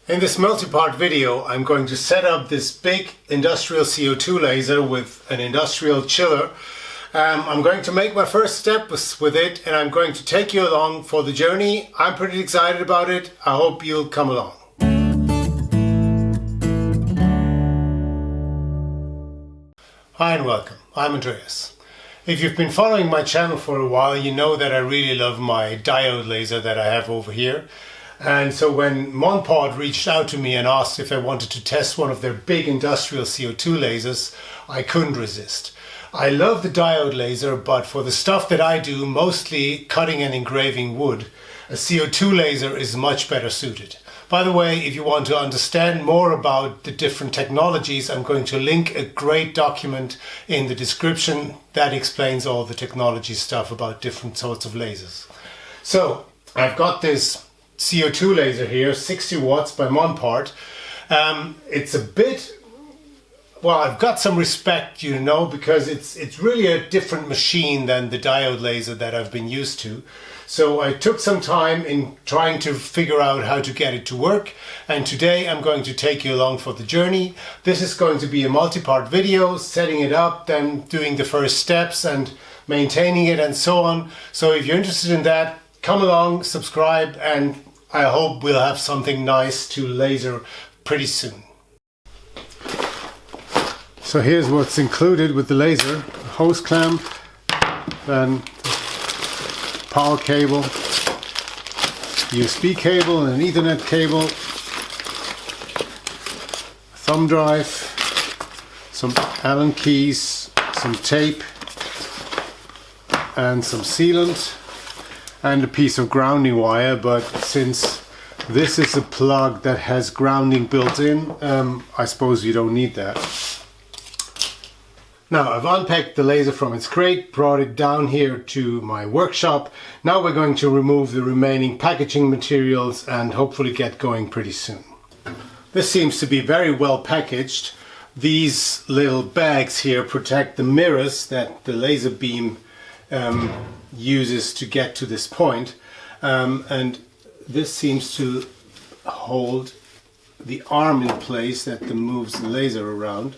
In this multi-part video, I'm going to set up this big industrial CO2 laser with an industrial chiller. I'm going to make my first step with it, and I'm going to take you along for the journey. I'm pretty excited about it. I hope you'll come along. Hi and welcome. I'm Andreas. If you've been following my channel for a while, you know that I really love my diode laser that I have over here. And so when Monport reached out to me and asked if I wanted to test one of their big industrial CO2 lasers, I couldn't resist. I love the diode laser, but for the stuff that I do, mostly cutting and engraving wood, a CO2 laser is much better suited. By the way, if you want to understand more about the different technologies, I'm going to link a great document in the description that explains all the technology stuff about different sorts of lasers. So I've got this CO2 laser here, 60 watts by Monport. It's a bit, well, I've got some respect, you know, because it's really a different machine than the diode laser that I've been used to. So I took some time in trying to figure out how to get it to work, and today I'm going to take you along for the journey. This is going to be a multi-part video, setting it up, then doing the first steps and maintaining it and so on. So if you're interested in that, come along, subscribe, and I hope we'll have something nice to laser pretty soon. So here's what's included with the laser: a hose clamp, then power cable, USB cable and an Ethernet cable, a thumb drive, some Allen keys, some tape and some sealant, and a piece of grounding wire, but since this is a plug that has grounding built in, I suppose you don't need that. Now I've unpacked the laser from its crate, brought it down here to my workshop. Now we're going to remove the remaining packaging materials and hopefully get going pretty soon. This seems to be very well packaged. These little bags here protect the mirrors that the laser beam uses to get to this point, and this seems to hold the arm in place that moves the laser around.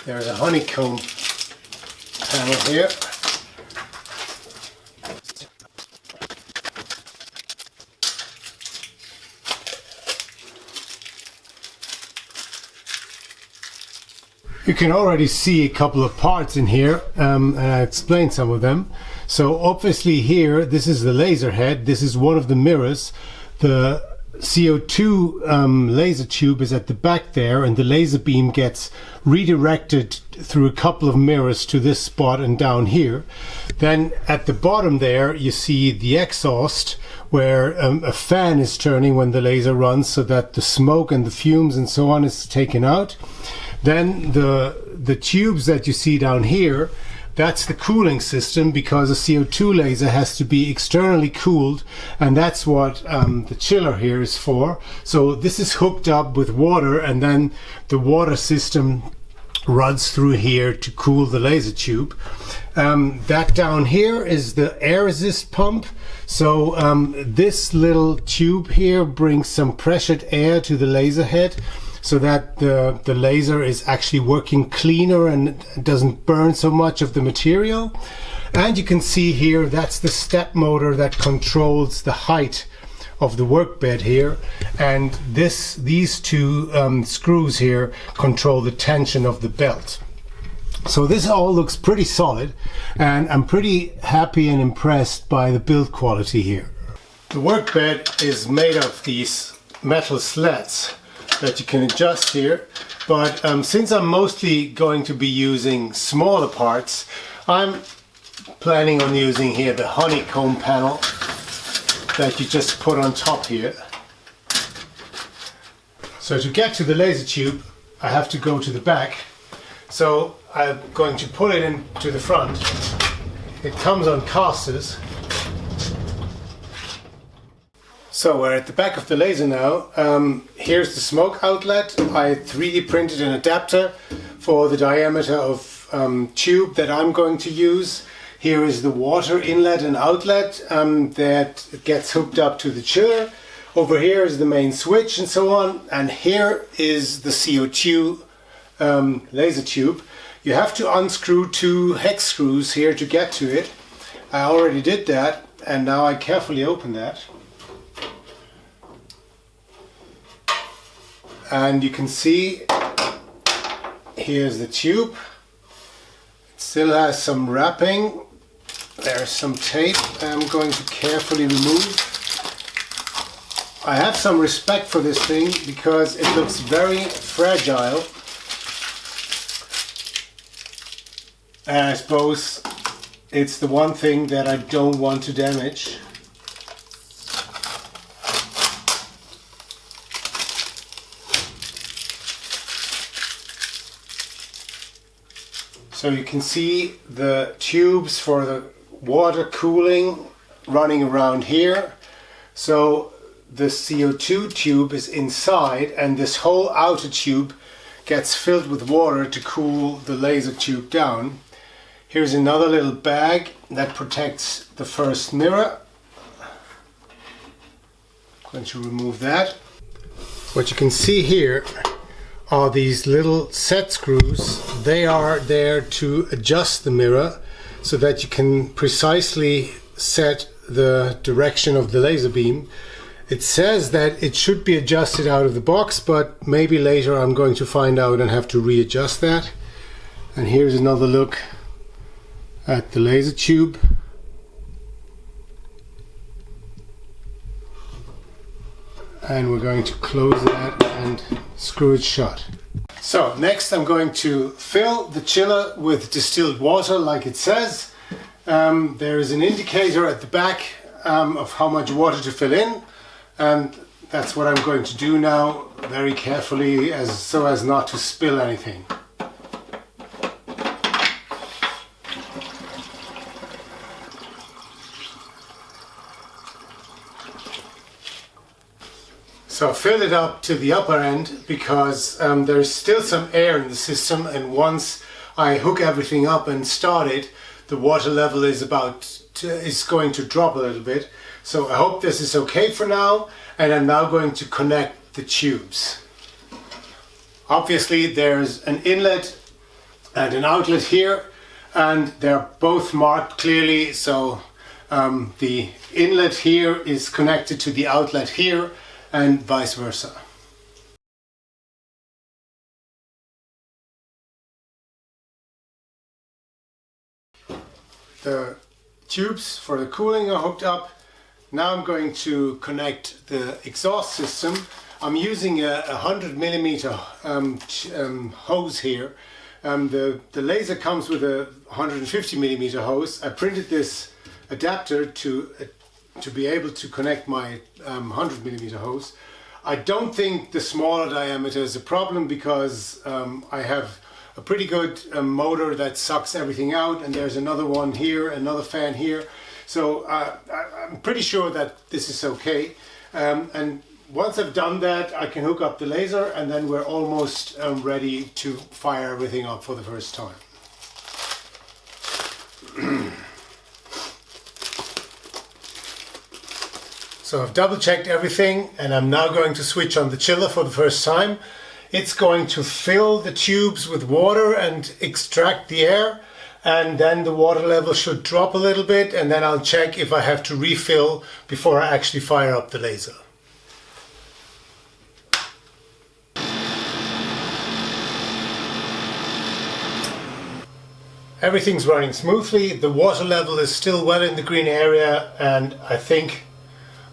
There's a honeycomb panel here. You can already see a couple of parts in here, and I explained some of them. So obviously here, this is the laser head. This is one of the mirrors. The CO2 laser tube is at the back there, and the laser beam gets redirected through a couple of mirrors to this spot and down here. Then at the bottom there you see the exhaust, where a fan is turning when the laser runs so that the smoke and the fumes and so on is taken out. Then the tubes that you see down here, that's the cooling system, because a CO2 laser has to be externally cooled, and that's what the chiller here is for. So this is hooked up with water, and then the water system runs through here to cool the laser tube. That down here is the air resist pump. So this little tube here brings some pressured air to the laser head, so that the laser is actually working cleaner and doesn't burn so much of the material. And you can see here, that's the step motor that controls the height of the workbed here, and these two screws here control the tension of the belt. So this all looks pretty solid, and I'm pretty happy and impressed by the build quality here. The workbed is made of these metal slats that you can adjust here, but since I'm mostly going to be using smaller parts, I'm planning on using here the honeycomb panel that you just put on top here. So to get to the laser tube, I have to go to the back, so I'm going to pull it into the front. It comes on casters. So we're at the back of the laser now. Here's the smoke outlet. I 3D printed an adapter for the diameter of tube that I'm going to use. Here is the water inlet and outlet that gets hooked up to the chiller. Over here is the main switch and so on, and here is the CO2 laser tube. You have to unscrew 2 hex screws here to get to it. I already did that, and now I carefully open that. And you can see here's the tube. It still has some wrapping. There's some tape I'm going to carefully remove. I have some respect for this thing because it looks very fragile. And I suppose it's the one thing that I don't want to damage. So you can see the tubes for the water cooling running around here. So the CO2 tube is inside, and this whole outer tube gets filled with water to cool the laser tube down. Here's another little bag that protects the first mirror. I'm going to remove that. What you can see here are these little set screws. They are there to adjust the mirror so that you can precisely set the direction of the laser beam. It says that it should be adjusted out of the box, but maybe later I'm going to find out and have to readjust that. And here's another look at the laser tube. And we're going to close that and screw it shut. So next I'm going to fill the chiller with distilled water like it says. There is an indicator at the back of how much water to fill in, and that's what I'm going to do now, very carefully, so as not to spill anything. So I filled it up to the upper end because there's still some air in the system, and once I hook everything up and start it, the water level is going to drop a little bit. So I hope this is okay for now, and I'm now going to connect the tubes. Obviously there's an inlet and an outlet here, and they're both marked clearly. So the inlet here is connected to the outlet here, and vice versa. The tubes for the cooling are hooked up. Now I'm going to connect the exhaust system. I'm using a 100mm hose here. The laser comes with a 150mm hose. I printed this adapter to be able to connect my 100mm hose. I don't think the smaller diameter is a problem because I have a pretty good motor that sucks everything out, and there's another one here, another fan here. So I'm pretty sure that this is okay. And once I've done that, I can hook up the laser, and then we're almost ready to fire everything up for the first time. So I've double checked everything, and I'm now going to switch on the chiller for the first time. It's going to fill the tubes with water and extract the air, and then the water level should drop a little bit, and then I'll check if I have to refill before I actually fire up the laser. Everything's running smoothly, the water level is still well in the green area, and I think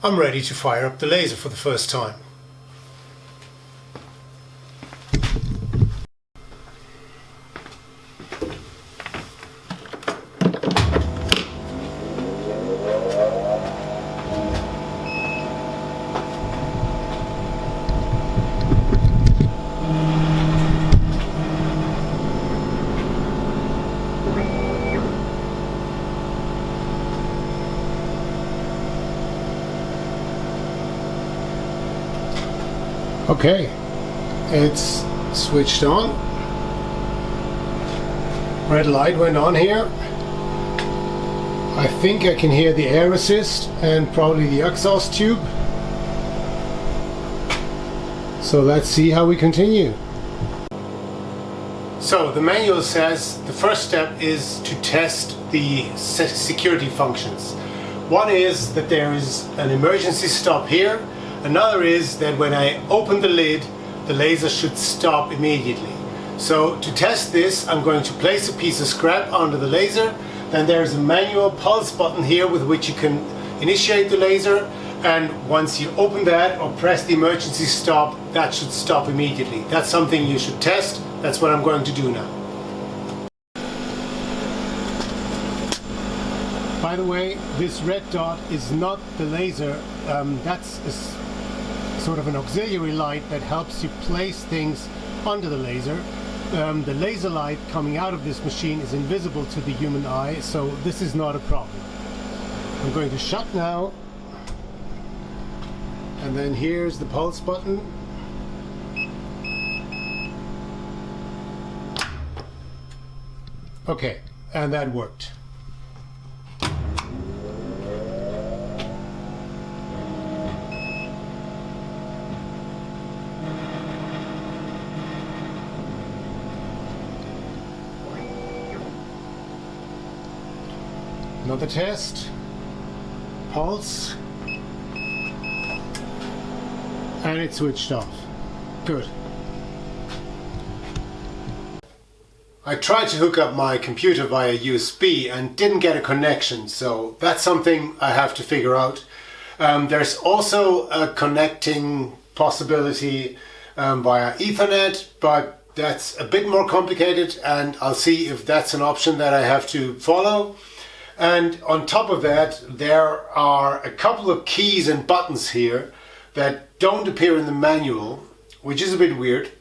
I'm ready to fire up the laser for the first time. Okay, it's switched on. Red light went on here. I think I can hear the air assist and probably the exhaust tube. So let's see how we continue. So the manual says the first step is to test the security functions. One is that there is an emergency stop here. Another is that when I open the lid, the laser should stop immediately. So to test this, I'm going to place a piece of scrap onto the laser. Then there's a manual pulse button here with which you can initiate the laser, and once you open that or press the emergency stop, that should stop immediately. That's something you should test. That's what I'm going to do now. By the way, this red dot is not the laser. That's sort of an auxiliary light that helps you place things under the laser. The laser light coming out of this machine is invisible to the human eye, so this is not a problem. I'm going to shut now, and then here's the pulse button. Okay, and that worked. Another test, pulse, and it switched off. Good. I tried to hook up my computer via USB and didn't get a connection, so that's something I have to figure out. There's also a connecting possibility via Ethernet, but that's a bit more complicated, and I'll see if that's an option that I have to follow. And on top of that, there are a couple of keys and buttons here that don't appear in the manual, which is a bit weird.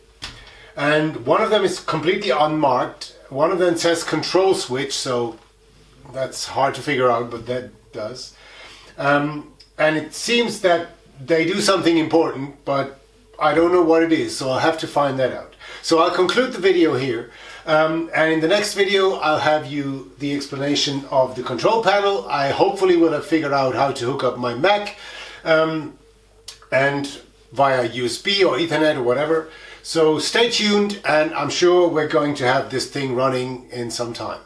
And one of them is completely unmarked. One of them says control switch, so that's hard to figure out, but that does. And it seems that they do something important, but I don't know what it is, so I'll have to find that out. So I'll conclude the video here. And in the next video I'll have you the explanation of the control panel. I hopefully will have figured out how to hook up my Mac and via USB or Ethernet or whatever. So stay tuned, and I'm sure we're going to have this thing running in some time.